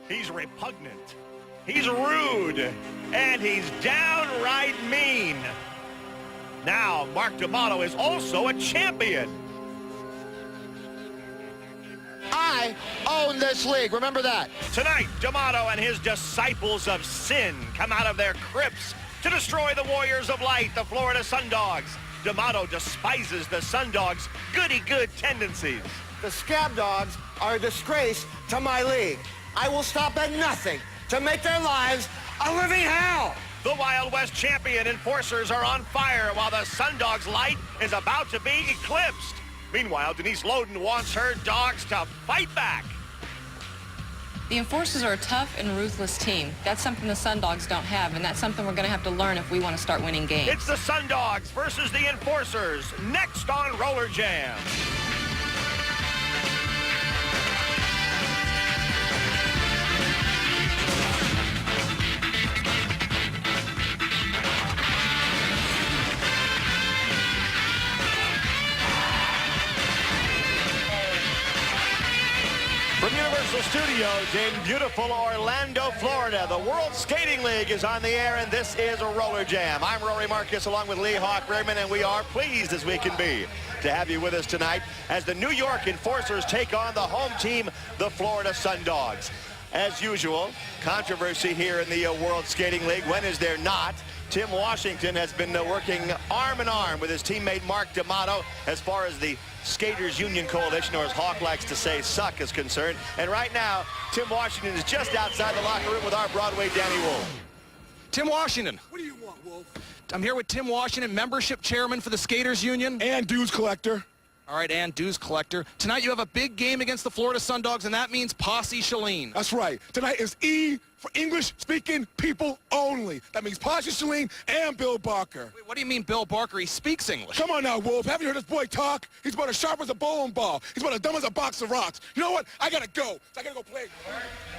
He's repugnant. He's rude. And he's downright mean. Now, Mark D'Amato is also a champion. I own this league. Remember that. Tonight, D'Amato and his disciples of sin come out of their crypts to destroy the Warriors of Light, the Florida Sundogs. D'Amato despises the Sundogs' goody-good tendencies. The Scab Dogs are a disgrace to my league. I will stop at nothing to make their lives a living hell. The Wild West champion enforcers are on fire while the Sundogs' light is about to be eclipsed. Meanwhile, Denise Loden wants her dogs to fight back. The enforcers are a tough and ruthless team. That's something the Sundogs don't have, and that's something we're going to have to learn if we want to start winning games. It's the Sundogs versus the enforcers, next on Roller Jam. From Universal Studios in beautiful Orlando, Florida, the World Skating League is on the air, and this is a Roller Jam. I'm Rory Marcus along with Lee Hawk Raymond, and we are pleased as we can be to have you with us tonight as the New York Enforcers take on the home team, the Florida Sundogs. As usual, controversy here in the World Skating League. When is there not? Tim Washington has been working arm in arm with his teammate Mark D'Amato as far as the Skaters Union Coalition, or as Hawk likes to say, suck, is concerned. And right now, Tim Washington is just outside the locker room with our Broadway Danny Wolf. Tim Washington. What do you want, Wolf? I'm here with Tim Washington, membership chairman for the Skaters Union. And dues collector. All right, and dues collector. Tonight you have a big game against the Florida Sundogs, and that means Posse Shalene. That's right. Tonight is E for English-speaking people only. That means Posse Shalene and Bill Barker. Wait, what do you mean Bill Barker? He speaks English. Come on now, Wolf. Haven't you heard this boy talk? He's about as sharp as a bowling ball. He's about as dumb as a box of rocks. You know what? I gotta go. So I gotta go play.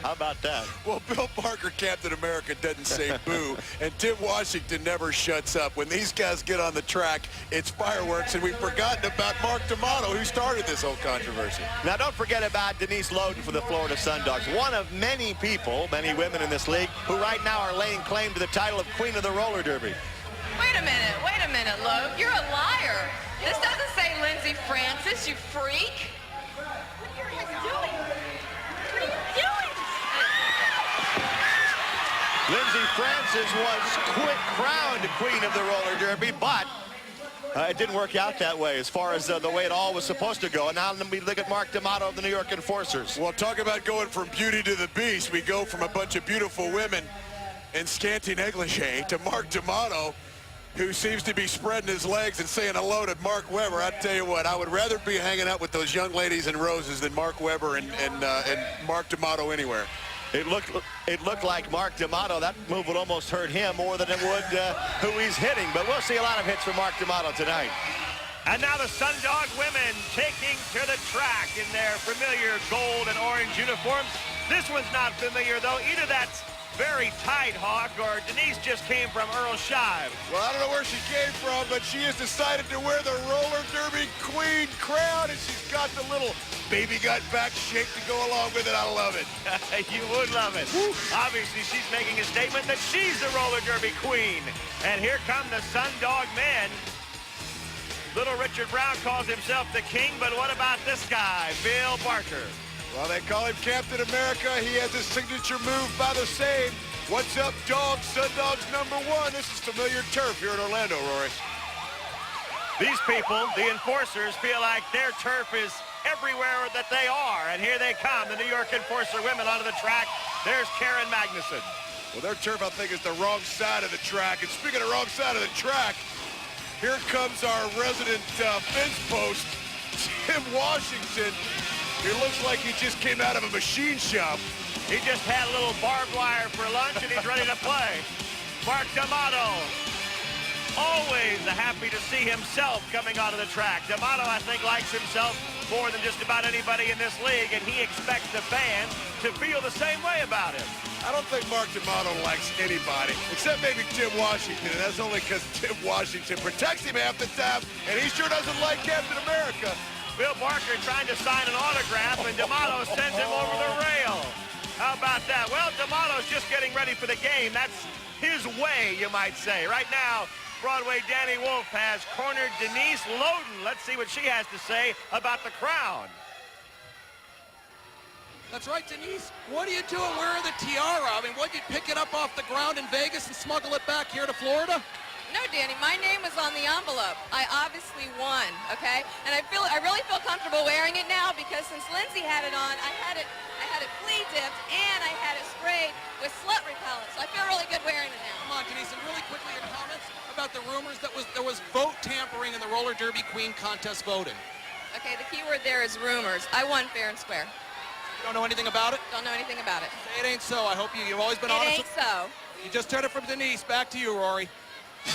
How about that? Well, Bill Barker, Captain America, doesn't say boo, and Tim Washington never shuts up. When these guys get on the track, it's fireworks, and we've forgotten about Mark D'Amato, who started this whole controversy. Now, don't forget about Denise Loden for the Florida Sundogs, one of many people, many women in this league, who right now are laying claim to the title of Queen of the Roller Derby. Wait a minute, Loeb. You're a liar. This doesn't say Lindsay Francis, you freak. What are you doing? What are you doing? Lindsay Francis was crowned Queen of the Roller Derby, but it didn't work out that way as far as the way it all was supposed to go. And now let me look at Mark D'Amato of the New York Enforcers. Well, talk about going from beauty to the beast. We go from a bunch of beautiful women in scanty negligee to Mark D'Amato, who seems to be spreading his legs and saying hello to Mark Webber. I tell you what, I would rather be hanging out with those young ladies in roses than Mark Webber and Mark D'Amato anywhere. It looked like Mark D'Amato. That move would almost hurt him more than it would who he's hitting. But we'll see a lot of hits from Mark D'Amato tonight. And now the Sundog women taking to the track in their familiar gold and orange uniforms. This one's not familiar, though. Either that's very tight, Hawk, or Denise just came from Earl Shive. Well, I don't know where she came from, but she has decided to wear the roller derby queen crown, and she's got the little baby gut back shake to go along with it. I love it. You would love it. Woo. Obviously, she's making a statement that she's the roller derby queen. And here come the Sundog men. Little Richard Brown calls himself the king, but what about this guy, Bill Barker? Well, they call him Captain America. He has his signature move by the same. What's up, dogs? Sundogs #1. This is familiar turf here in Orlando, Rory. These people, the enforcers, feel like their turf is everywhere that they are. And here they come, the New York Enforcer women onto the track. There's Karen Magnuson. Well, their turf, I think, is the wrong side of the track. And speaking of wrong side of the track, here comes our resident fence post, Tim Washington. It looks like he just came out of a machine shop. He just had a little barbed wire for lunch, and he's ready to play. Mark D'Amato, always happy to see himself coming out of the track. D'Amato, I think, likes himself more than just about anybody in this league, and he expects the fans to feel the same way about him. I don't think Mark D'Amato likes anybody, except maybe Tim Washington, and that's only because Tim Washington protects him half the time, and he sure doesn't like Captain America. Bill Barker trying to sign an autograph, and D'Amato sends him over the rail. How about that? Lombardo's just getting ready for the game. That's his way, you might say. Right now, Broadway Danny Wolf has cornered Denise Loden. Let's see what she has to say about the crown. That's right, Denise. What are you doing wearing the tiara? I mean, what, you pick it up off the ground in Vegas and smuggle it back here to Florida? No, Danny, my name was on the envelope. I obviously won, okay? And I really feel comfortable wearing it now because since Lindsay had it on, I had it flea dipped and I had it sprayed with slut repellent. So I feel really good wearing it now. Come on, Denise, and really quickly, your comments about the rumors that there was vote tampering in the roller derby queen contest voting. Okay, the key word there is rumors. I won fair and square. You don't know anything about it? Don't know anything about it. It ain't so. I hope you've always been honest. It ain't so. You just heard it from Denise. Back to you, Rory.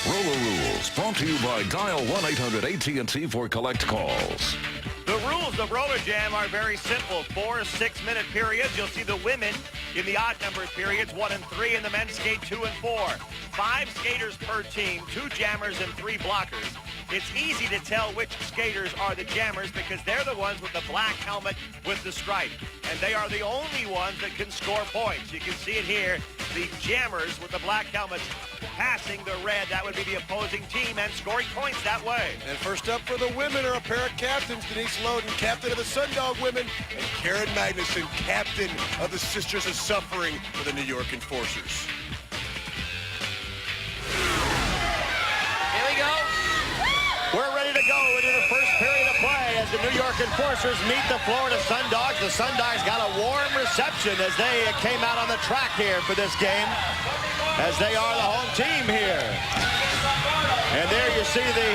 Roller Rules, brought to you by Dial 1-800-AT&T for collect calls. The rules of Roller Jam are very simple. 4 6-minute periods. You'll see the women in the odd numbered periods, 1 and 3, and the men skate 2 and 4. 5 skaters per team, 2 jammers and 3 blockers. It's easy to tell which skaters are the jammers because they're the ones with the black helmet with the stripe. And they are the only ones that can score points. You can see it here. The jammers with the black helmets passing the red. That would be the opposing team and scoring points that way. And first up for the women are a pair of captains, Denise Loden, captain of the Sundog women, and Karen Magnuson, captain of the Sisters of Suffering for the New York Enforcers. Here we go. We're ready to go into the first period of play as the New York Enforcers meet the Florida Sundogs. The Sundogs got a warm reception as they came out on the track here for this game, as they are the home team here. And there you see the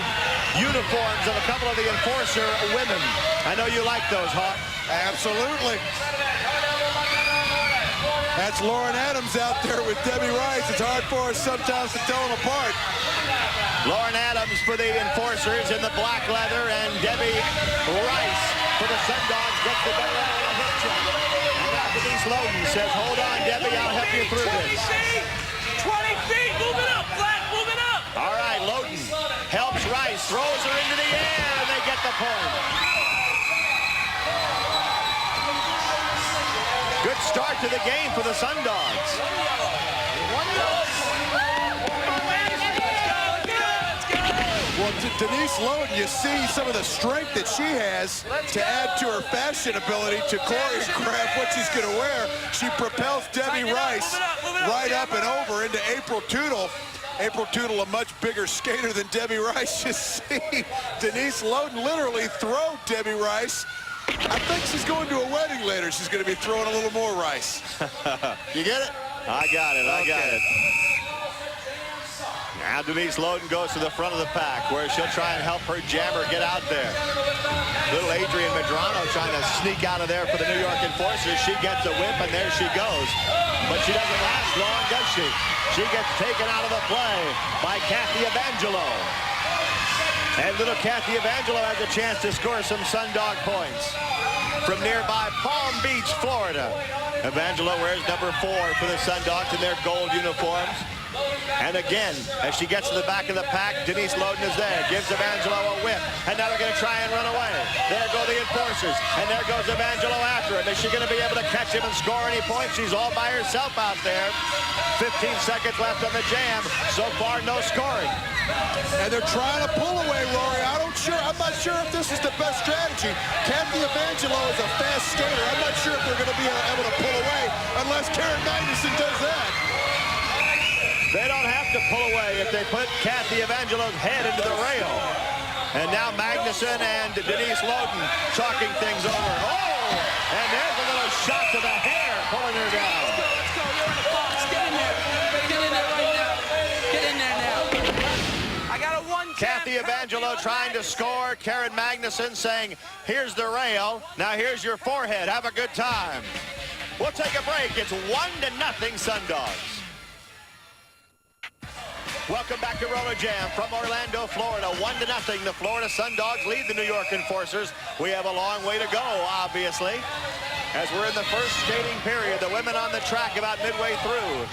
uniforms of a couple of the Enforcer women. I know you like those, Hawk. Absolutely. That's Lauren Adams out there with Debbie Rice. It's hard for us sometimes to tell them apart. Lauren Adams for the Enforcers in the black leather, and Debbie Rice for the Sundogs gets the better out of the hip check. And now Denise Loden says, hold on, Debbie, I'll help you through this. 20 feet, move it up, flat, move it up. All right, Loden helps Rice, throws her into the air, and they get the point. Good start to the game for the Sundogs. Well, Denise Loden, you see some of the strength that she has to add to her fashion ability to choreograph what she's going to wear. She propels Debbie Rice right up and over into April Tootle. April Tootle, a much bigger skater than Debbie Rice. You see Denise Loden literally throw Debbie Rice. I think she's going to a wedding later. She's going to be throwing a little more rice. You get it? I got it. I got it. Now Denise Loden goes to the front of the pack where she'll try and help her jammer get out there. Little Adrian Medrano trying to sneak out of there for the New York Enforcers. She gets a whip and there she goes. But she doesn't last long, does she? She gets taken out of the play by Kathy Evangelo. And little Kathy Evangelo has a chance to score some Sundog points from nearby Palm Beach, Florida. Evangelo wears number 4 for the Sundogs in their gold uniforms. And again, as she gets to the back of the pack, Denise Loden is there, gives Evangelo a whip, and now they're going to try and run away. There go the Enforcers, and there goes Evangelo after him. Is she going to be able to catch him and score any points? She's all by herself out there. 15 seconds left on the jam. So far, no scoring. And they're trying to pull away, Rory. I'm not sure if this is the best strategy. Kathy Evangelo is a fast skater. I'm not sure if they're going to be able to pull away unless Karen Magnuson does that. They don't have to pull away if they put Kathy Evangelo's head into the rail. And now Magnuson and Denise Loden talking things over. Oh! And there's a little shot to the hair, pulling her down. Let's go, you're in the box. Get in there. Get in there right now. Get in there now. I got a 1-10. Kathy Evangelo trying to score. Karen Magnuson saying, here's the rail. Now here's your forehead. Have a good time. We'll take a break. It's 1-0 Sundogs. Welcome back to Roller Jam from Orlando, Florida. 1-0. The Florida Sundogs lead the New York Enforcers. We have a long way to go, obviously, as we're in the first skating period. The women on the track about midway through.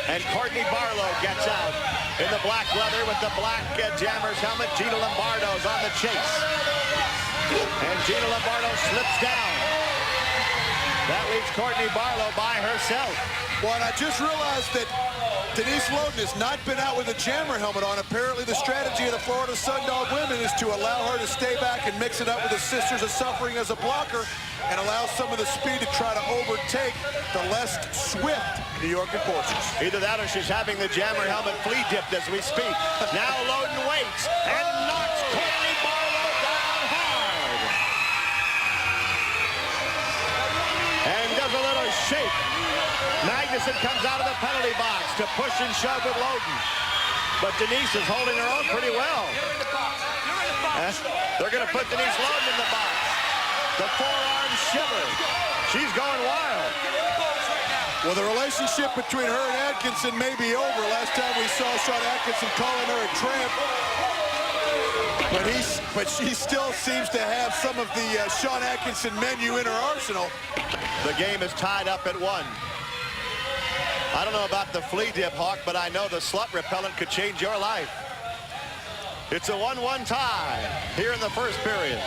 And Courtney Barlow gets out in the black leather with the black jammer's helmet. Gina Lombardo's on the chase. And Gina Lombardo slips down. That leaves Courtney Barlow by herself. Well, and I just realized that Denise Loden has not been out with a jammer helmet on. Apparently the strategy of the Florida Sundog women is to allow her to stay back and mix it up with the Sisters of Suffering as a blocker and allow some of the speed to try to overtake the less swift New York Enforcers. Either that or she's having the jammer helmet flea dipped as we speak. Now Loden waits and knocks Courtney Barlow down hard. And does a little shake. Magnuson comes out of the penalty box to push and shove with Loden. But Denise is holding her own pretty well. They're going to put Denise Loden in the box. The forearm shiver. She's going wild. Well, the relationship between her and Atkinson may be over. Last time we saw Shawn Atkinson calling her a tramp. But she still seems to have some of the Shawn Atkinson menu in her arsenal. The game is tied up at 1. I don't know about the flea dip, Hawk, but I know the slut repellent could change your life. It's a 1-1 tie here in the first period.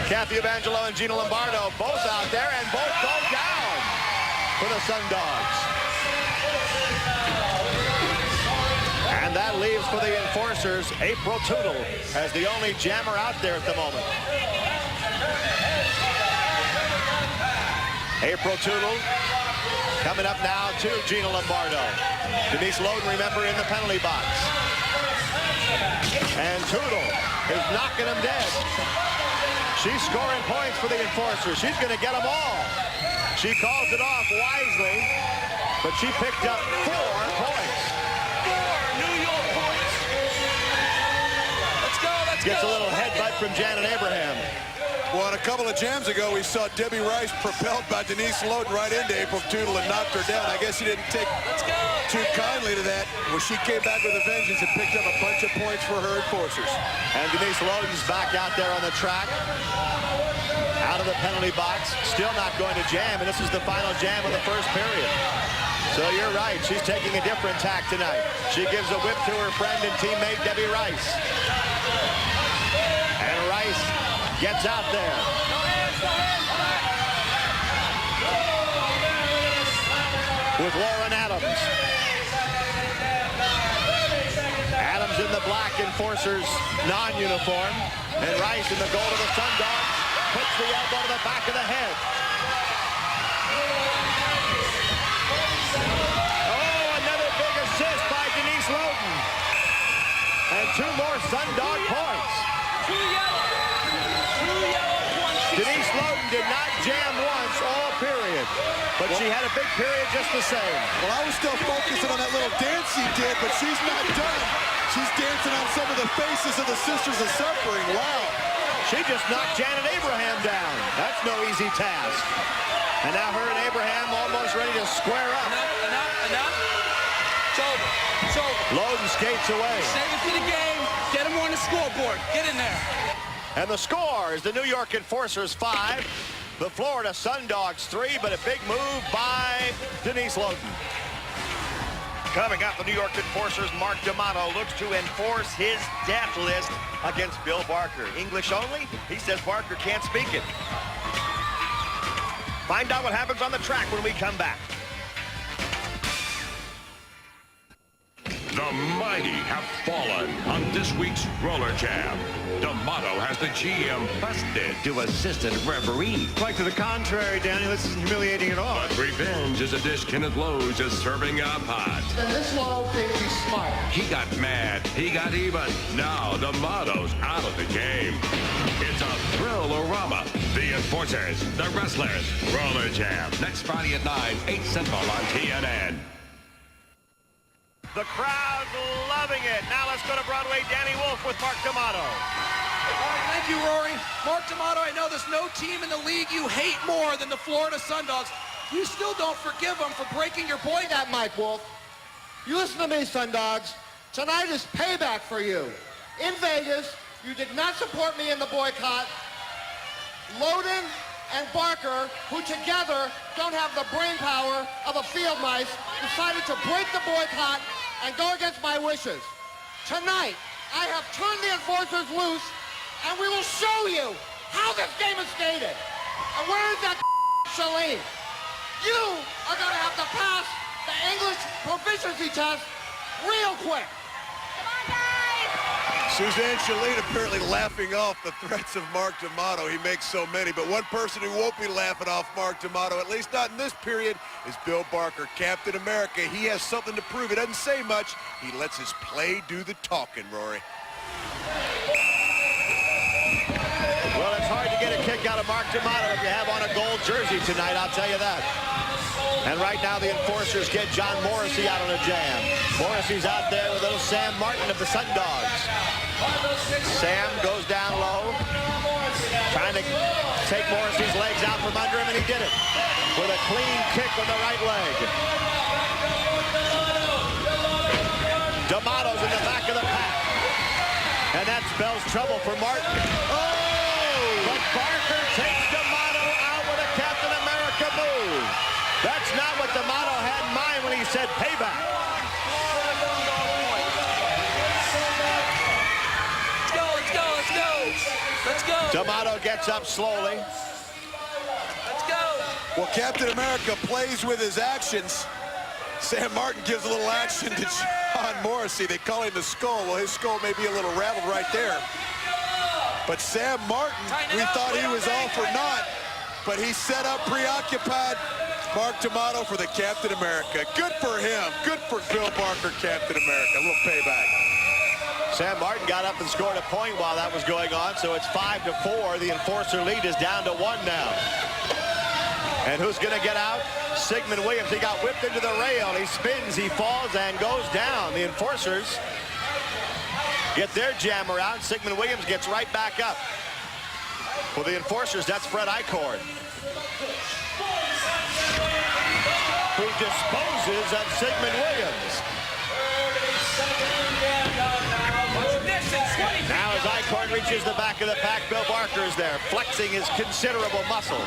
Kathy Evangelo and Gina Lombardo both out there, and both go down for the Sundogs. And that leaves for the Enforcers April Tootle as the only jammer out there at the moment. April Tootle coming up now to Gina Lombardo. Denise Loden, remember, in the penalty box. And Tootle is knocking him dead. She's scoring points for the Enforcers. She's going to get them all. She calls it off wisely, but she picked up 4 points. 4 New York points. Let's go, let's go. Gets a little headbutt from Janet Abraham. Well, a couple of jams ago, we saw Debbie Rice propelled by Denise Loden right into April Tootle and knocked her down. I guess he didn't take too kindly to that. Well, she came back with a vengeance and picked up a bunch of points for her Enforcers. And Denise Loden's back out there on the track, out of the penalty box, still not going to jam, and this is the final jam of the first period. So you're right, she's taking a different tack tonight. She gives a whip to her friend and teammate Debbie Rice. And Rice gets out there. With Lauren Adams. Adams in the black Enforcers non-uniform. And Rice in the gold of the Sundogs puts the elbow to the back of the head. Oh, another big assist by Denise Loden. And 2 more Sundog points. 2 yellow. 2 yellow, 1 Denise Loden did not jam once all period, but she had a big period just the same. Well, I was still focusing on that little dance she did, but she's not done. She's dancing on some of the faces of the Sisters of Suffering. Wow. She just knocked Janet Abraham down. That's no easy task. And now her and Abraham almost ready to square up. Enough. It's over. It's over. Loden skates away. Save it for the game. Get them on the scoreboard. Get in there. And the score is the New York Enforcers 5, the Florida Sundogs 3, but a big move by Denise Loden. Coming up, the New York Enforcers' Mark D'Amato looks to enforce his death list against Bill Barker. English only? He says Barker can't speak it. Find out what happens on the track when we come back. The mighty have fallen on this week's Roller Jam. D'Amato has the GM busted to assistant referee. Quite to the contrary, Danny. This isn't humiliating at all. But revenge is a dish Kenneth Lowe's is serving up hot. And this Lowe thinks he's smart. He got mad. He got even. Now D'Amato's out of the game. It's a thrill-orama. The Enforcers, the Wrestlers, Roller Jam. Next Friday at 9, 8 Central on TNN. The crowd's loving it. Now let's go to Broadway. Danny Wolf with Mark D'Amato. All right, thank you, Rory. Mark D'Amato, I know there's no team in the league you hate more than the Florida Sundogs. You still don't forgive them for breaking your boy. That, Mike Wolf. You listen to me, Sundogs. Tonight is payback for you. In Vegas, you did not support me in the boycott. Loden and Barker, who together don't have the brain power of a field mice, decided to break the boycott and go against my wishes. Tonight, I have turned the Enforcers loose, and we will show you how this game is skated. And where is that Shalene? You are going to have to pass the English proficiency test real quick. Suzanne Shalene apparently laughing off the threats of Mark D'Amato. He makes so many, but one person who won't be laughing off Mark D'Amato, at least not in this period, is Bill Barker, Captain America. He has something to prove. He doesn't say much. He lets his play do the talking, Rory. Well, it's hard to get a kick out of Mark D'Amato if you have on a gold jersey tonight, I'll tell you that. And right now the enforcers get John Morrissey out on a jam. Morrissey's out there with little Sam Martin of the Sundogs. Sam goes down low, trying to take Morrissey's legs out from under him, and he did it with a clean kick on the right leg. D'Amato's in the back of the pack, and that spells trouble for Martin. But Barker takes D'Amato out with a Captain America move. That's not what D'Amato had in mind when he said payback. Let's go. D'Amato gets up slowly. Let's go. Well, Captain America plays with his actions. Sam Martin gives a little action to John Morrissey. They call him the skull. Well, his skull may be a little rattled right there. But Sam Martin, we thought he was all for naught, but he set up preoccupied Mark D'Amato for the Captain America. Good for him. Good for Bill Barker, Captain America. A little payback. Sam Martin got up and scored a point while that was going on, so it's 5-4. The enforcer lead is down to 1 now. And who's going to get out? Sigmund Williams. He got whipped into the rail. He spins, he falls, and goes down. The enforcers get their jammer out. Sigmund Williams gets right back up. For the enforcers, that's Fred Eichhorn, who disposes of Sigmund Williams. Now as Eichhorn reaches the back of the pack, Bill Barker is there, flexing his considerable muscle.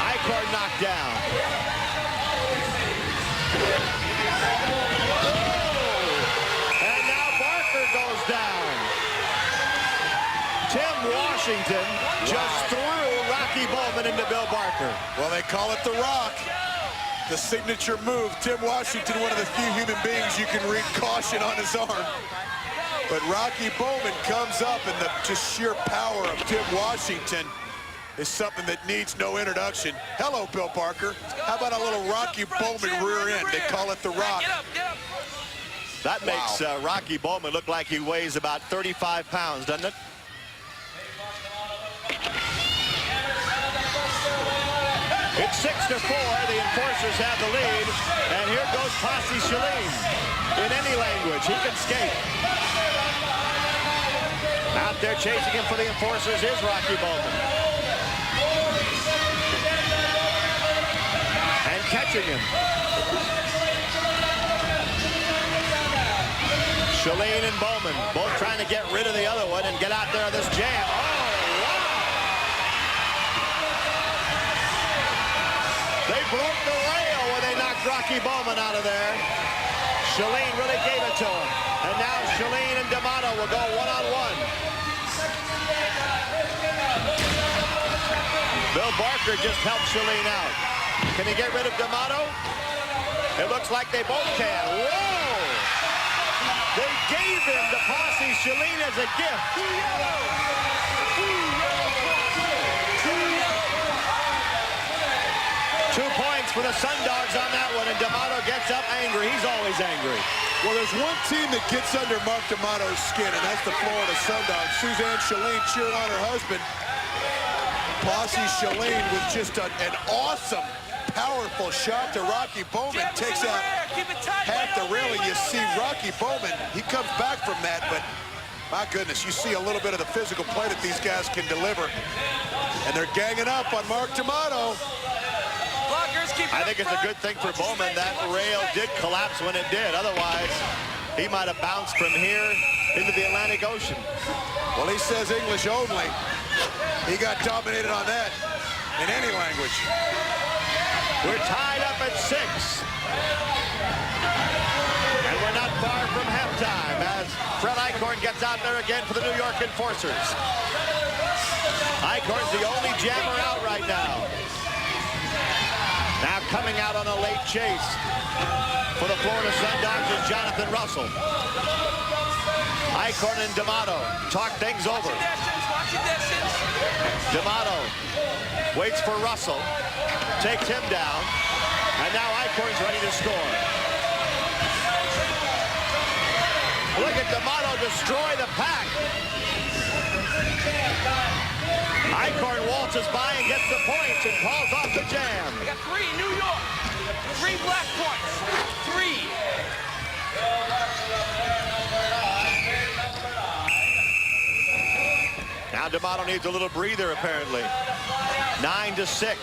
Eichhorn knocked down. And now Barker goes down. Tim Washington just threw Rocky Bowman into Bill Barker. Well, they call it the Rock. The signature move. Tim Washington, one of the few human beings you can read caution on his arm. But Rocky Bowman comes up, and the just sheer power of Tim Washington is something that needs no introduction. Hello, Bill Barker. How about a little Rocky Bowman rear end? They call it the Rock. That makes Rocky Bowman look like he weighs about 35 pounds, doesn't it? It's 6-4. The enforcers have the lead. And here goes Posse Shalene. In any language, he can skate. Out there chasing him for the enforcers is Rocky Bowman. And catching him. Shalene and Bowman both trying to get rid of the other one and get out there on this jam. They broke the rail when they knocked Rocky Bowman out of there. Shalene really gave it to him. And now Shalene and D'Amato will go one-on-one. Bill Barker just helped Shalene out. Can he get rid of D'Amato? It looks like they both can. Whoa! They gave him the Posse Shalene as a gift. 2 points for the Sundogs on that one, and D'Amato gets up angry. He's always angry. Well, there's one team that gets under Mark D'Amato's skin, and that's the Florida Sundogs. Suzanne Shalene cheering on her husband. Posse Shalene with just an awesome, powerful shot to Rocky Bowman. Takes out half the railing. You see Rocky Bowman, he comes back from that, but my goodness, you see a little bit of the physical play that these guys can deliver. And they're ganging up on Mark D'Amato. I think it's a good thing for Bowman that rail did collapse when it did. Otherwise, he might have bounced from here into the Atlantic Ocean. Well, he says English only. He got dominated on that in any language. We're tied up at 6. And we're not far from halftime as Fred Eichhorn gets out there again for the New York Enforcers. Eichhorn's the only jammer out right now. Now coming out on a late chase for the Florida Sundogs is Jonathan Russell. Eichhorn and D'Amato talk things over. D'Amato waits for Russell, takes him down, and now Eichhorn's ready to score. Look at D'Amato destroy the pack. Eichhorn waltzes by and gets the points and calls off the jam. I got 3, New York. 3 black points. 3. Now D'Amato needs a little breather, apparently. 9-6.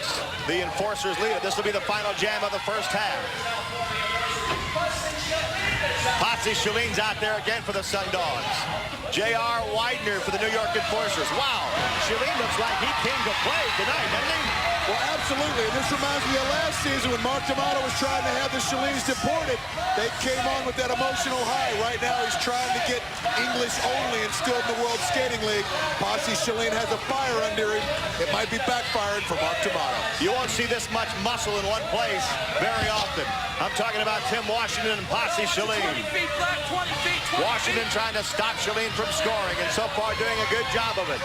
The Enforcers lead it. This will be the final jam of the first half. Potsy Shalene's out there again for the Sundogs. J.R. Widener for the New York Enforcers. Wow, Shalene looks like he came to play tonight, doesn't he? Well, absolutely. And this reminds me of last season when Mark D'Amato was trying to have the Shalenes deported. They came on with that emotional high. Right now, he's trying to get English only instilled in the World Skating League. Potsy Shalene has a fire under him. It might be backfiring for Mark D'Amato. You won't see this much muscle in one place very often. I'm talking about Tim Washington and Potsy Shalene. 20 feet black, 20 feet, 20 Washington feet. trying to stop Shalene from scoring, and so far doing a good job of it.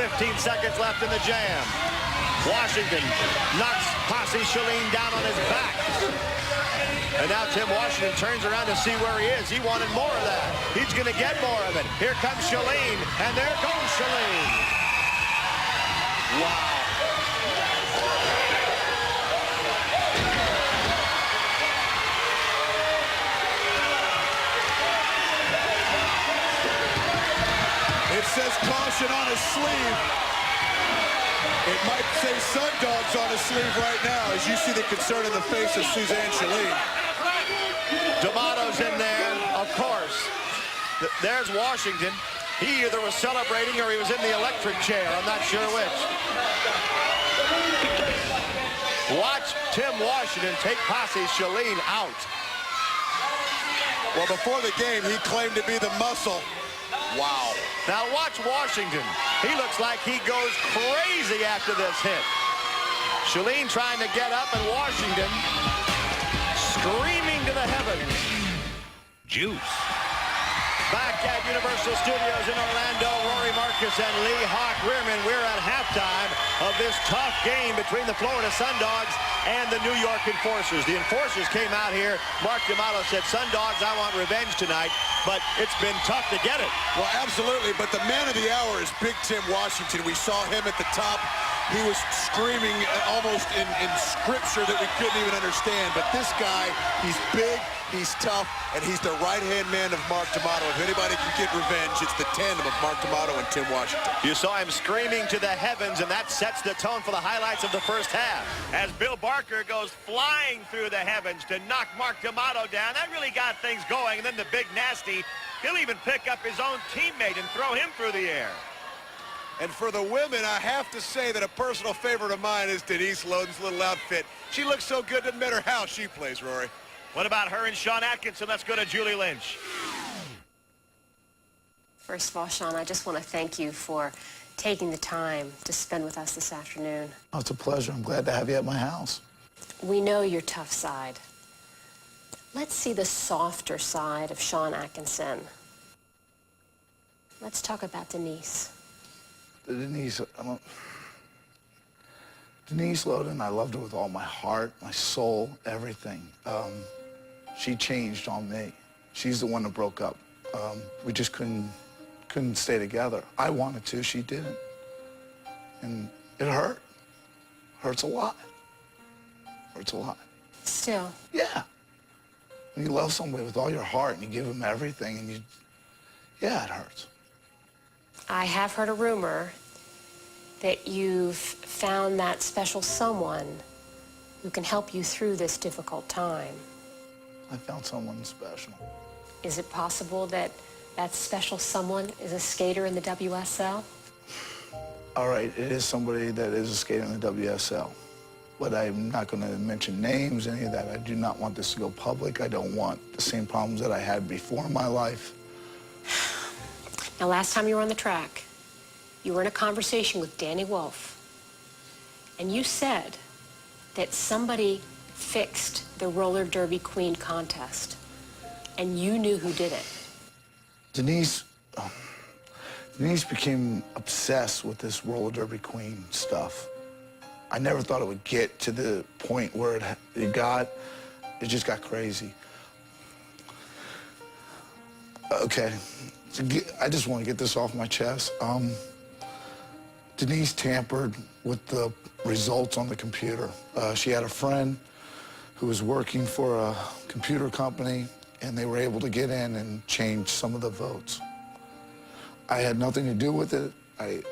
15 seconds left in the jam. Washington knocks Potsy Shalene down on his back. And now Tim Washington turns around to see where he is. He wanted more of that. He's going to get more of it. Here comes Shalene, and there goes Shalene. Wow. It says caution on his sleeve. It might say Sundogs on his sleeve right now as you see the concern in the face of Suzanne Shalene. D'Amato's in there, of course. There's Washington. He either was celebrating or he was in the electric chair. I'm not sure which. Watch Tim Washington take Potsy Shalene out. Well, before the game, he claimed to be the muscle. Wow. Now watch Washington. He looks like he goes crazy after this hit. Shalene trying to get up, and Washington screaming to the heavens. Juice. Back at Universal Studios in Orlando, Rory Marcus and Lee Hawk Rearman. We're at halftime of this tough game between the Florida Sundogs and the New York Enforcers. The Enforcers came out here. Mark D'Amato said, Sundogs, I want revenge tonight, but it's been tough to get it. Well, absolutely, but the man of the hour is Big Tim Washington. We saw him at the top. He was screaming almost in scripture that we couldn't even understand. But this guy, he's big, he's tough, and he's the right-hand man of Mark D'Amato. If anybody can get revenge, it's the tandem of Mark D'Amato and Tim Washington. You saw him screaming to the heavens, and that sets the tone for the highlights of the first half. As Bill Barker goes flying through the heavens to knock Mark D'Amato down, that really got things going. And then the big nasty, he'll even pick up his own teammate and throw him through the air. And for the women, I have to say that a personal favorite of mine is Denise Loden's little outfit. She looks so good, doesn't matter how she plays, Rory. What about her and Sean Atkinson? Let's go to Julie Lynch. First of all, Sean, I just want to thank you for taking the time to spend with us this afternoon. Oh, it's a pleasure. I'm glad to have you at my house. We know your tough side. Let's see the softer side of Sean Atkinson. Let's talk about Denise. Denise Loden, I loved her with all my heart, my soul, everything. She changed on me. She's the one that broke up. We just couldn't stay together. I wanted to, she didn't. And it hurt. Hurts a lot. Hurts a lot. Still. Yeah. When you love somebody with all your heart and you give them everything and yeah, it hurts. I have heard a rumor that you've found that special someone who can help you through this difficult time. I found someone special. Is it possible that that special someone is a skater in the WSL? All right, it is somebody that is a skater in the WSL. but I'm not going to mention names, any of that. I do not want this to go public. I don't want the same problems that I had before in my life. Now, last time you were on the track, you were in a conversation with Danny Wolf, and you said that somebody fixed the roller derby queen contest, and you knew who did it. Denise became obsessed with this roller derby queen stuff. I never thought it would get to the point where it just got crazy. Okay, I just want to get this off my chest. Denise tampered with the results on the computer. She had a friend who was working for a computer company, and they were able to get in and change some of the votes. I had nothing to do with it.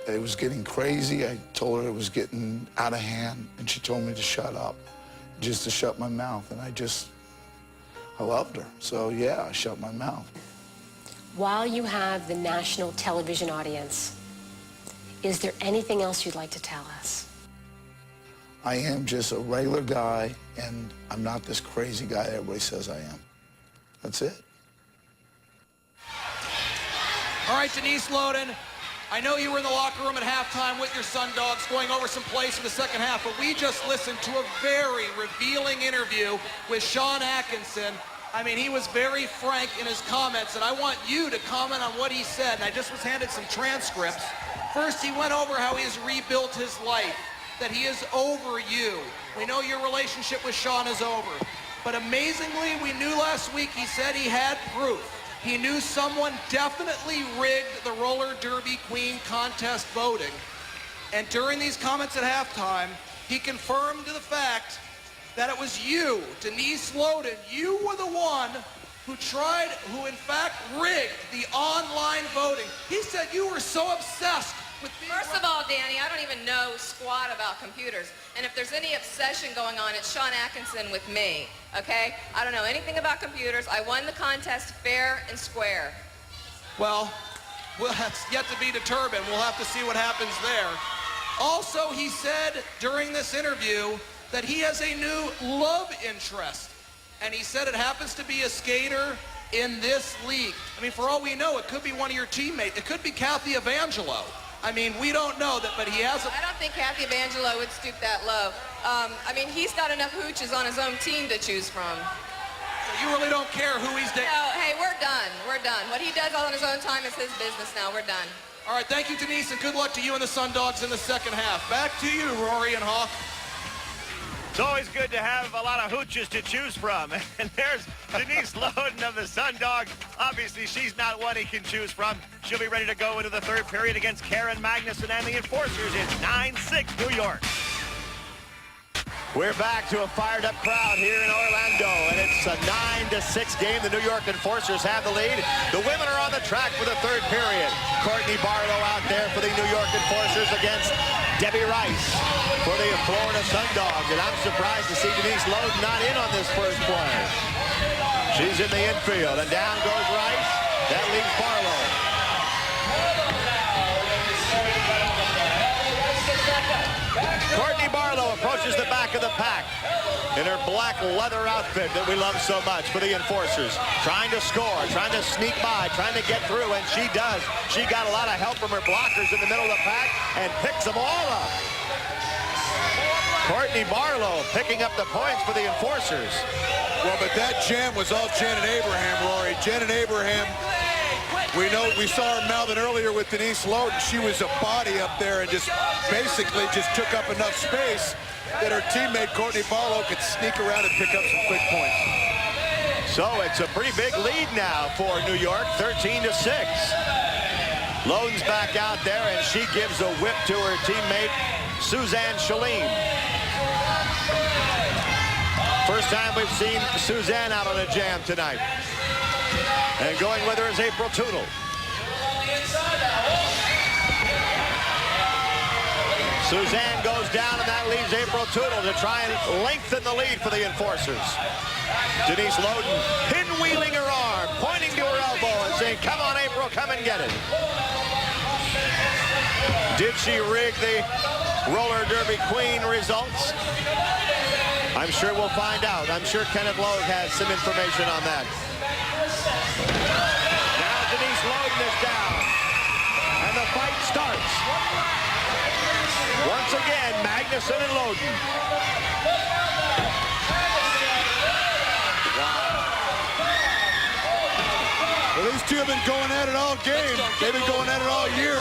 It was getting crazy. I told her it was getting out of hand, and she told me to shut up, just to shut my mouth, and I loved her. So yeah, I shut my mouth. While you have the national television audience, is there anything else you'd like to tell us? I am just a regular guy, and I'm not this crazy guy everybody says I am. That's it. All right, Denise Loden, I know you were in the locker room at halftime with your Sundogs going over some plays in the second half, but we just listened to a very revealing interview with Sean Atkinson. I mean, he was very frank in his comments, and I want you to comment on what he said. And I just was handed some transcripts. First, he went over how he has rebuilt his life, that he is over you. We know your relationship with Sean is over. But amazingly, we knew last week he said he had proof. He knew someone definitely rigged the roller derby queen contest voting. And during these comments at halftime, he confirmed the fact that it was you, Denise Loden. You were the one who in fact rigged the online voting. He said you were so obsessed with being... First of all, Danny, I don't even know squat about computers. And if there's any obsession going on, it's Sean Atkinson with me, okay? I don't know anything about computers. I won the contest fair and square. Well, that's yet to be determined. We'll have to see what happens there. Also, he said during this interview that he has a new love interest. And he said it happens to be a skater in this league. I mean, for all we know, it could be one of your teammates. It could be Kathy Evangelo. I mean, we don't know that, but he has a... I don't think Kathy Evangelo would stoop that low. I mean, he's got enough hooches on his own team to choose from. So you really don't care who he's dating? No, hey, we're done. We're done. What he does on his own time is his business now. We're done. All right, thank you, Denise, and good luck to you and the Sundogs in the second half. Back to you, Rory and Hawk. It's always good to have a lot of hooches to choose from. And there's Denise Loden of the Sundogs. Obviously, she's not one he can choose from. She'll be ready to go into the third period against Karen Magnuson and the Enforcers. It's 9-6 New York. We're back to a fired-up crowd here in Orlando, and it's a 9-6 game. The New York Enforcers have the lead. The women are on the track for the third period. Courtney Barlow out there for the New York Enforcers against Debbie Rice for the Florida Sundogs. And I'm surprised to see Denise Loden not in on this first play. She's in the infield, and down goes Rice. That leaves Barlow. Courtney Barlow approaches the back of the pack in her black leather outfit that we love so much for the Enforcers. Trying to score, trying to sneak by, trying to get through, and she does. She got a lot of help from her blockers in the middle of the pack and picks them all up. Courtney Barlow picking up the points for the Enforcers. Well, but that jam was all Janet Abraham, Rory. Janet Abraham, we saw her mouthing earlier with Denise Loden. She was a body up there and just basically just took up enough space that her teammate Courtney Barlow could sneak around and pick up some quick points. So it's a pretty big lead now for New York, 13-6. Loden's back out there, and she gives a whip to her teammate, Suzanne Chalene. First time we've seen Suzanne out on a jam tonight. And going with her is April Tootle. Suzanne goes down, and that leaves April Tootle to try and lengthen the lead for the Enforcers. Denise Loden pinwheeling her arm, pointing to her elbow and saying, "Come on, April, come and get it." Did she rig the roller derby queen results? I'm sure we'll find out. I'm sure Kenneth Logue has some information on that. Now Denise Loden is down, and the fight starts. Once again, Magnuson and Loden. Well, these two have been going at it all game. They've been going at it all year.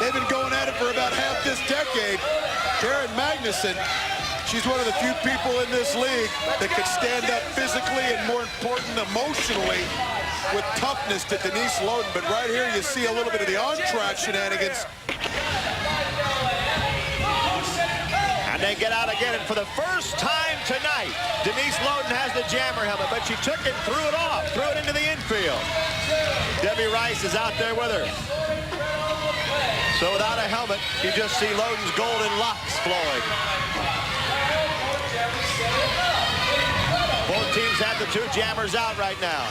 They've been going at it for about half this decade. Karen Magnuson, she's one of the few people in this league that could stand up physically and, more important, emotionally with toughness to Denise Loden. But right here, you see a little bit of the on-track shenanigans. And they get out again, and for the first time tonight, Denise Loden has the jammer helmet, but she took it, threw it off, threw it into the infield. Debbie Rice is out there with her. So without a helmet, you just see Loden's golden locks flowing. Both teams have the two jammers out right now.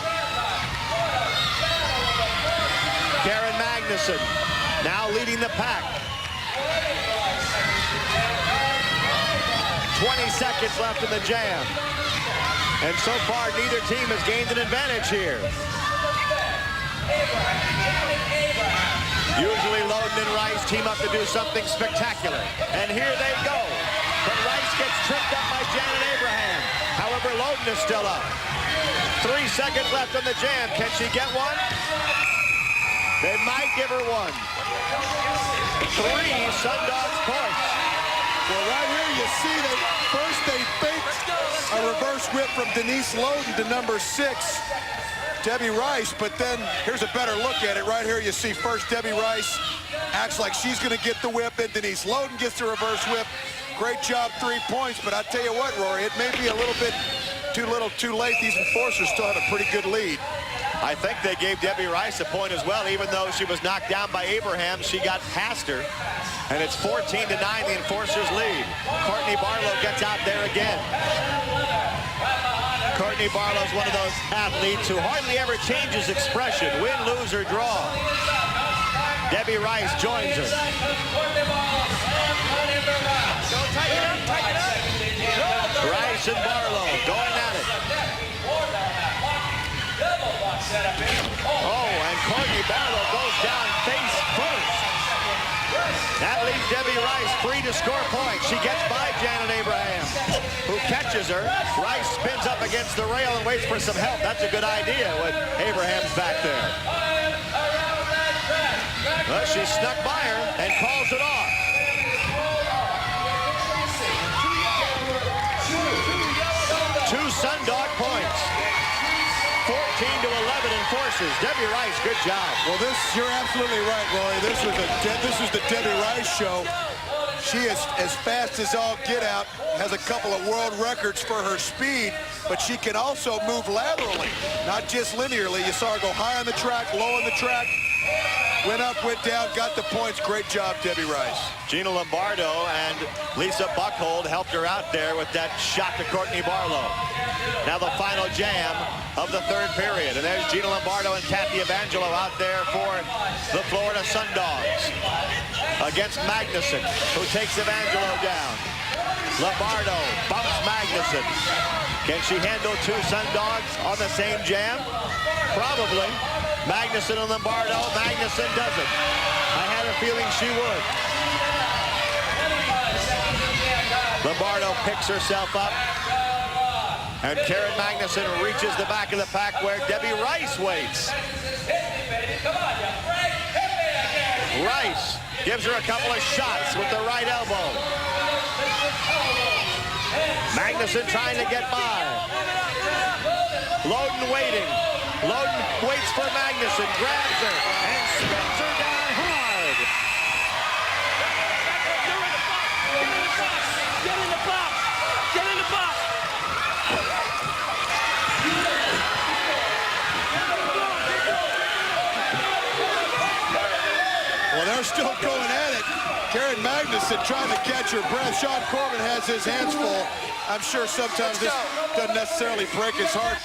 Karen Magnuson now leading the pack. 20 seconds left in the jam. And so far, neither team has gained an advantage here. Usually Loden and Rice team up to do something spectacular. And here they go. But Rice gets tripped up by Janet Abraham. However, Loden is still up. 3 seconds left in the jam. Can she get one? They might give her one. 3 Sundogs points. Well, right here you see that first they faked a reverse whip from Denise Loden to number 6, Debbie Rice, but then here's a better look at it. Right here you see first Debbie Rice acts like she's going to get the whip, and Denise Loden gets the reverse whip. Great job, 3 points, but I tell you what, Rory, it may be a little bit too little too late. These enforcers still have a pretty good lead. I think they gave Debbie Rice a point as well. Even though she was knocked down by Abraham, she got past her. And it's 14-9, the enforcers lead. Courtney Barlow gets out there again. Courtney Barlow's one of those athletes who hardly ever changes expression, win, lose, or draw. Debbie Rice joins her. Rice and Barlow going at it. Oh, and Courtney Barlow goes down face first. That leaves Debbie Rice free to score points. She gets by Janet Abraham, who catches her. Rice spins up against the rail and waits for some help. That's a good idea when Abraham's back there. Well, she snuck by her and calls it off. 2 Sundog points. 14-11 enforcers. Debbie Rice, good job. Well, you're absolutely right, Rory. This was the Debbie Rice show. She is as fast as all get out, has a couple of world records for her speed, but she can also move laterally, not just linearly. You saw her go high on the track, low on the track, went up, went down, got the points. Great job, Debbie Rice. Gina Lombardo and Lisa Buckhold helped her out there with that shot to Courtney Barlow. Now the final jam of the third period. And there's Gina Lombardo and Kathy Evangelo out there for the Florida Sundogs against Magnuson, who takes Evangelo down. Lombardo bumps Magnuson. Can she handle 2 Sundogs on the same jam? Probably. Magnuson and Lombardo. Magnuson doesn't. I had a feeling she would. Lombardo picks herself up. And Karen Magnuson reaches the back of the pack where Debbie Rice waits. Rice gives her a couple of shots with the right elbow. Magnuson trying to get by. Loden waiting. Loden waits for Magnuson, grabs her, and spins her down hard. Get in the box! Get in the box! Well, they're still going at it. Karen Magnuson trying to catch her breath. Sean Corbin has his hands full. I'm sure sometimes this doesn't necessarily break his heart.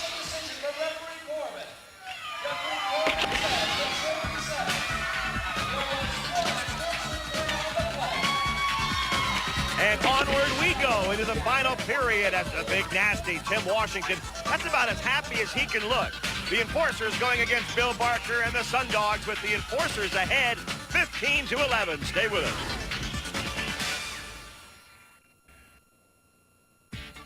And onward we go into the final period. That's a big, nasty Tim Washington. That's about as happy as he can look. The Enforcers going against Bill Barker and the Sundogs, with the Enforcers ahead 15-11. Stay with us.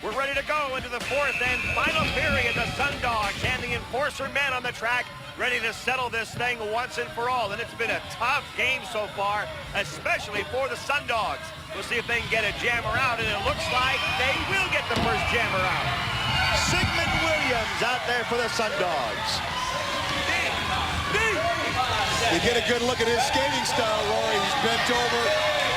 We're ready to go into the fourth and final period. The Sundogs and the Enforcer men on the track, ready to settle this thing once and for all. And it's been a tough game so far, especially for the Sundogs. We'll see if they can get a jammer out, and it looks like they will get the first jammer out. Sigmund Williams out there for the Sundogs. You get a good look at his skating style, Rory. He's bent over,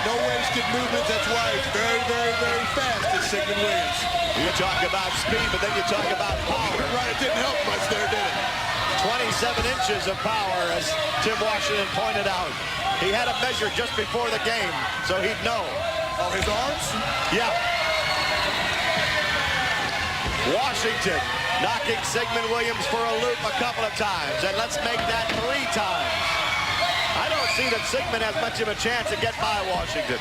no wasted movement. That's why he's very, very, very fast, is Sigmund Williams. You talk about speed, but then you talk about power. Right, it didn't help much there, did it? 27 inches of power, as Tim Washington pointed out. He had a measure just before the game, so he'd know. Oh, his arms? Yeah. Washington knocking Sigmund Williams for a loop a couple of times, and let's make that 3 times. I don't see that Sigmund has much of a chance to get by Washington.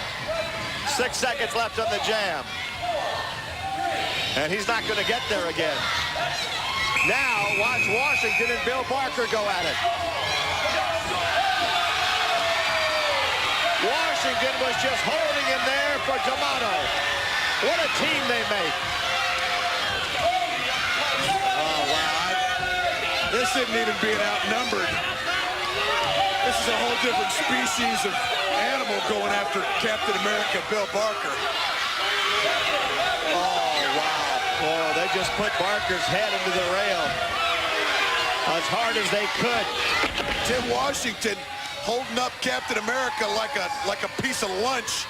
6 seconds left on the jam. And he's not going to get there again. Now, watch Washington and Bill Barker go at it. Washington was just holding him there for D'Amato. What a team they make. Oh, wow. This isn't even being outnumbered. This is a whole different species of animal going after Captain America, Bill Barker. Oh, they just put Barker's head into the rail as hard as they could. Tim Washington holding up Captain America like a piece of lunch.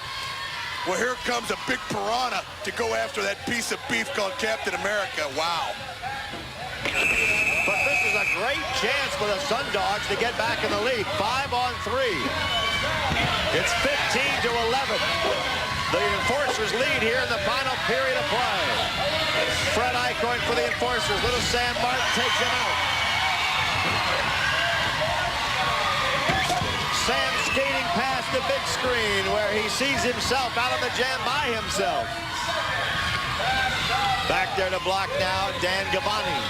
Well, here comes a big piranha to go after that piece of beef called Captain America. Wow. But this is a great chance for the Sundogs to get back in the lead. 5-on-3. It's 15-11. The Enforcers lead here in the final period of play. Fred Eichhorn for the Enforcers. Little Sam Martin takes him out. Sam skating past the big screen where he sees himself out on the jam by himself. Back there to block now, Dan Gavani.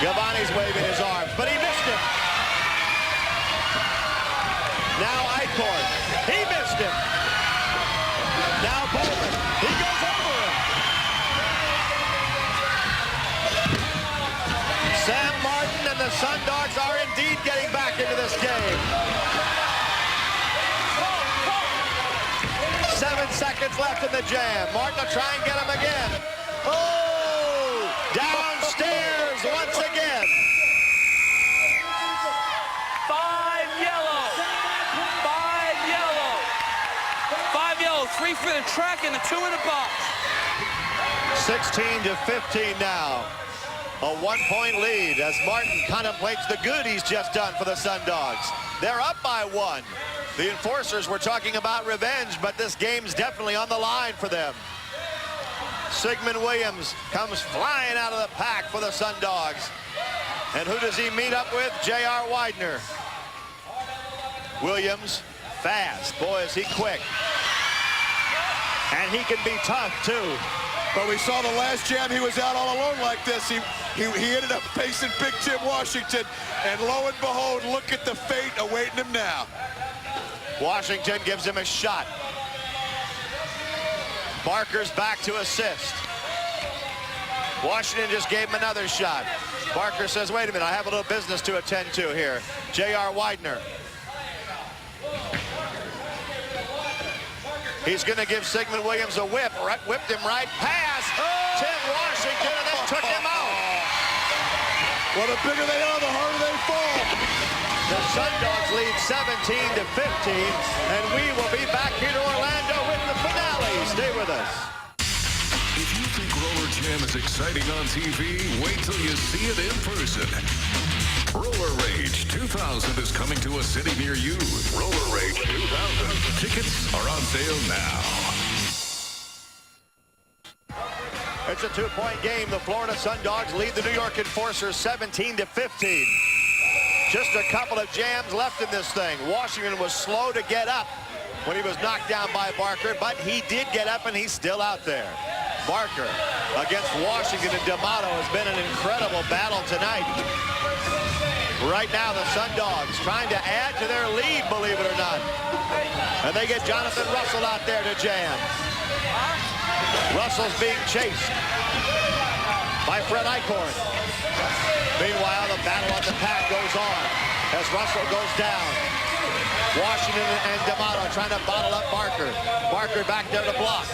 Gavani's waving his arms, but he missed him. Now Eichhorn. He missed him. Now Bowman. He goes over him. Sam Martin and the Sundogs are indeed getting back into this game. 7 seconds left in the jam. Martin will try and get him again. Oh! Downstairs once again. 5 yellow. 5 yellow. 5 yellow. 3 for the track and a 2 in the box. 16-15 now. A 1-point lead as Martin contemplates the good he's just done for the Sundogs. They're up by 1. The Enforcers were talking about revenge, but this game's definitely on the line for them. Sigmund Williams comes flying out of the pack for the Sundogs. And who does he meet up with? J.R. Widener. Williams, fast. Boy, is he quick. And he can be tough, too. But we saw the last jam, he was out all alone like this. He ended up facing Big Tim Washington, and lo and behold, look at the fate awaiting him now. Washington gives him a shot. Barker's back to assist. Washington just gave him another shot. Barker says, wait a minute, I have a little business to attend to here. J.R. Widener. He's going to give Sigmund Williams a whip. Whipped him right past Tim Washington and then took him out. Well, the bigger they are, the harder they fall. The Sundogs lead 17-15, and we will be back here to Orlando with the finale. Stay with us. If you think Roller Jam is exciting on TV, wait till you see it in person. Roller Rage 2000 is coming to a city near you. Roller Rage 2000. Tickets are on sale now. It's a 2-point game. The Florida Sundogs lead the New York Enforcers 17-15. Just a couple of jams left in this thing. Washington was slow to get up. when he was knocked down by Barker, but he did get up and he's still out there. Barker against Washington and D'Amato has been an incredible battle tonight. Right now, the Sundogs trying to add to their lead, believe it or not. And they get Jonathan Russell out there to jam. Russell's being chased by Fred Eichhorn. Meanwhile, the battle at the pack goes on as Russell goes down. Washington and D'Amato trying to bottle up Barker. Barker back there to block.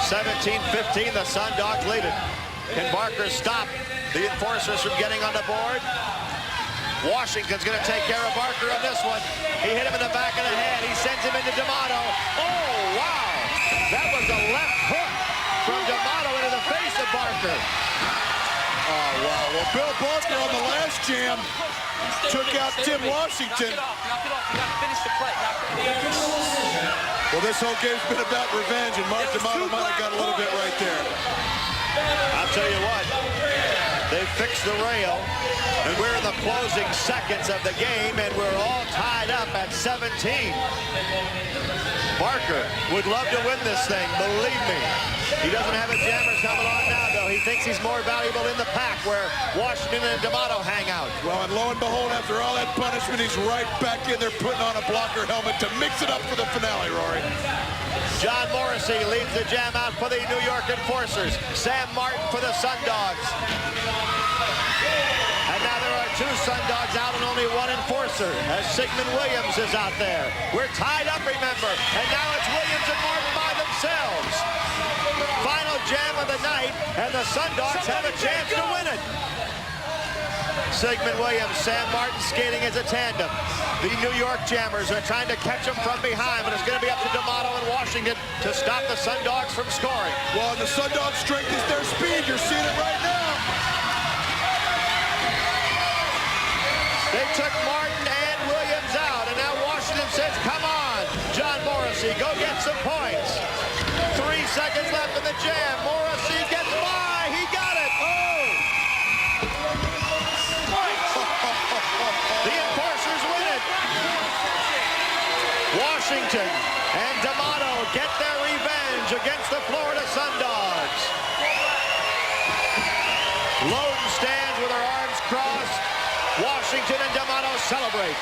17-15, the Sundogs lead it. Can Barker stop the Enforcers from getting on the board? Washington's going to take care of Barker on this one. He hit him in the back of the head. He sends him into D'Amato. Oh, wow. That was a left hook from D'Amato into the face of Barker. Oh, wow. Well, Bill Barker on the last jam took out Tim Washington. Knock it off. You got to finish the play. Well, this whole game's been about revenge, and Mark D'Amato might have got a little bit right there. I'll tell you what, they fixed the rail, and we're in the closing seconds of the game, and we're all tied up at 17. Barker would love to win this thing, believe me. He doesn't have a Jammers helmet on now, though. He thinks he's more valuable in the pack where Washington and D'Amato hang out. Well, and lo and behold, after all that punishment, he's right back in there putting on a blocker helmet to mix it up for the finale, Rory. John Morrissey leads the jam out for the New York Enforcers. Sam Martin for the Sundogs. And now there are 2 Sundogs out and only 1 Enforcer as Sigmund Williams is out there. We're tied up, remember. And now it's Williams and Martin by themselves. Final jam of the night, and the Sundogs have a chance to win it. Sigmund Williams, Sam Martin skating as a tandem. The New York Jammers are trying to catch them from behind, but it's going to be up to D'Amato and Washington to stop the Sundogs from scoring. Well, the Sundogs' strength is their speed. You're seeing it right now. They took Martin and Williams out, and now Washington says, come on, John Morrissey, go get some points. 3 seconds left in the jam. Morrissey gets by. He got it. Oh! The Enforcers win it. Washington and D'Amato get their revenge against the Florida Sundogs. Loden stands with her arms crossed. Washington and D'Amato celebrate.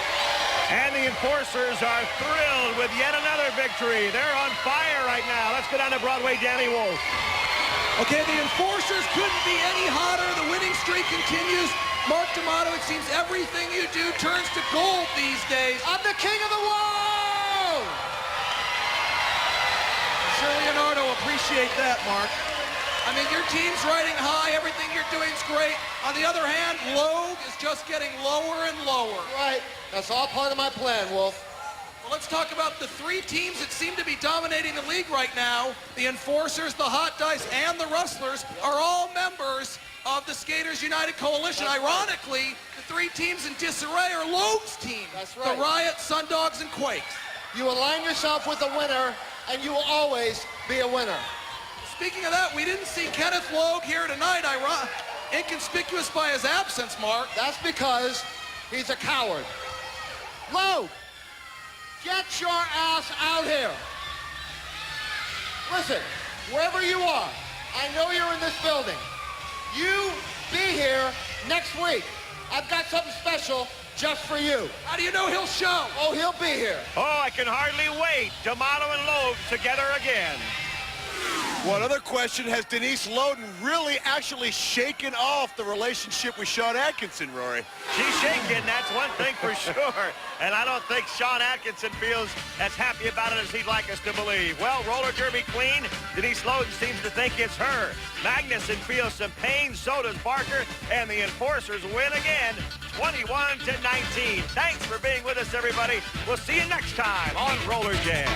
And the Enforcers are thrilled with yet another victory. They're on fire right now. Let's go down to Broadway, Danny Wolf. Okay, the Enforcers couldn't be any hotter. The winning streak continues. Mark D'Amato, it seems everything you do turns to gold these days. I'm the king of the world! Sure, Leonardo, appreciate that, Mark. I mean, your team's riding high. Everything you're doing is great. On the other hand, Logue is just getting lower and lower. Right. That's all part of my plan, Wolf. Well, let's talk about the 3 teams that seem to be dominating the league right now. The Enforcers, the Hot Dice, and the Rustlers are all members of the Skaters United Coalition. Ironically, the 3 teams in disarray are Logue's team. That's right. The Riot, Sundogs, and Quakes. You align yourself with a winner, and you will always be a winner. Speaking of that, we didn't see Kenneth Logue here tonight. Inconspicuous by his absence, Mark. That's because he's a coward. Logue, get your ass out here. Listen, wherever you are, I know you're in this building. You be here next week. I've got something special just for you. How do you know he'll show? Oh, he'll be here. Oh, I can hardly wait. D'Amato and Logue together again. One other question, has Denise Loden really actually shaken off the relationship with Sean Atkinson, Rory? She's shaking, that's one thing for sure. And I don't think Sean Atkinson feels as happy about it as he'd like us to believe. Well, roller derby queen, Denise Loden seems to think it's her. Magnuson feels some pain, so does Barker, and the Enforcers win again, 21-19. Thanks for being with us, everybody. We'll see you next time on Roller Jam.